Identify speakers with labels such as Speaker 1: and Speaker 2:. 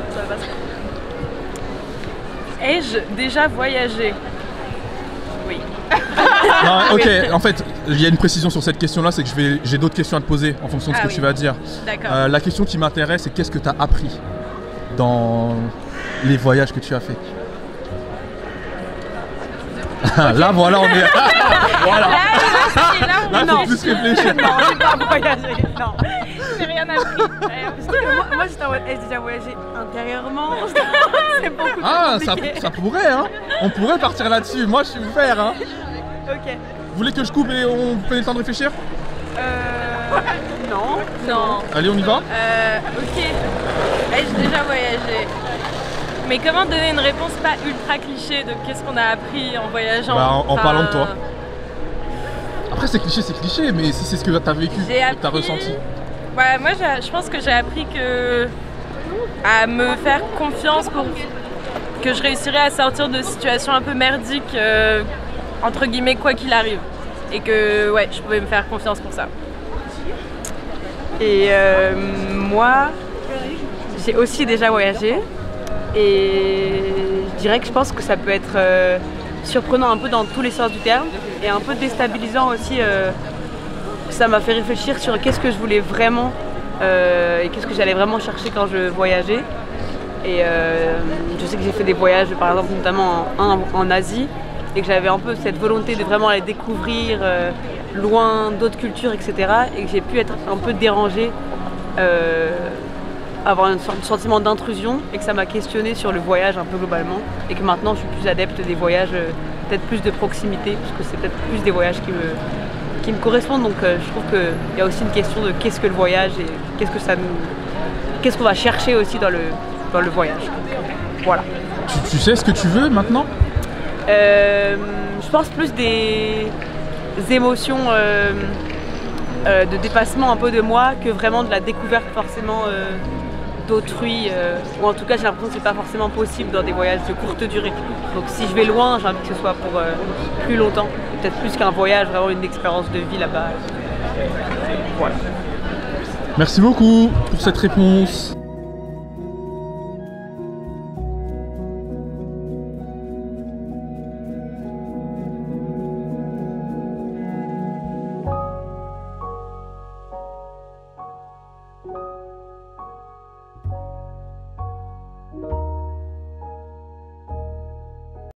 Speaker 1: Ça va passer.
Speaker 2: Ai-je déjà voyagé? Oui.
Speaker 3: Non, ok, en fait, il y a une précision sur cette question-là, c'est que j'ai d'autres questions à te poser en fonction de ce que
Speaker 2: oui.
Speaker 3: tu vas dire.
Speaker 2: D'accord.
Speaker 3: La question qui m'intéresse, c'est qu'est-ce que tu as appris dans les voyages que tu as fait? Là, voilà, on est. Voilà. Là, faut plus réfléchir.
Speaker 1: Non, j'ai pas voyagé. Non.
Speaker 2: J'ai rien appris.
Speaker 1: Moi, j'étais en mode, ai-je déjà voyagé intérieurement? C'est beaucoup
Speaker 3: Ah,
Speaker 1: trop compliqué.
Speaker 3: ça pourrait, hein. On pourrait partir là-dessus. Moi, je suis ouvert, hein.
Speaker 1: Ok.
Speaker 3: Vous voulez que je coupe et on prenne le temps de réfléchir?
Speaker 1: Non.
Speaker 2: Non.
Speaker 3: Allez, on y va?
Speaker 2: Ok. Ai-je déjà voyagé? Mais comment donner une réponse pas ultra cliché de qu'est-ce qu'on a appris en voyageant?
Speaker 3: Bah, en parlant de toi. Après, c'est cliché, mais si c'est ce que tu as vécu, que tu as ressenti.
Speaker 2: Ouais, moi, je pense que j'ai appris à me faire confiance pour que je réussirais à sortir de situations un peu merdiques, entre guillemets, quoi qu'il arrive. Et que, ouais, je pouvais me faire confiance pour ça.
Speaker 1: Et moi, j'ai aussi déjà voyagé. Et je dirais que je pense que ça peut être surprenant un peu dans tous les sens du terme et un peu déstabilisant aussi. Ça m'a fait réfléchir sur qu'est-ce que je voulais vraiment et qu'est-ce que j'allais vraiment chercher quand je voyageais. Et je sais que j'ai fait des voyages, par exemple notamment en Asie, et que j'avais un peu cette volonté de vraiment aller découvrir loin d'autres cultures, etc. Et que j'ai pu être un peu dérangée. Avoir une sorte de sentiment d'intrusion et que ça m'a questionné sur le voyage un peu globalement et que maintenant je suis plus adepte des voyages peut-être plus de proximité parce que c'est peut-être plus des voyages qui me correspondent, donc je trouve qu'il y a aussi une question de qu'est-ce que le voyage et qu'est-ce qu'on va chercher aussi dans le voyage. Voilà.
Speaker 3: Tu sais ce que tu veux maintenant?
Speaker 1: Je pense plus des émotions de dépassement un peu de moi que vraiment de la découverte forcément d'autrui, ou en tout cas j'ai l'impression que c'est pas forcément possible dans des voyages de courte durée. Donc si je vais loin, j'ai envie que ce soit pour plus longtemps, peut-être plus qu'un voyage, vraiment une expérience de vie là-bas. Voilà.
Speaker 3: Merci beaucoup pour cette réponse.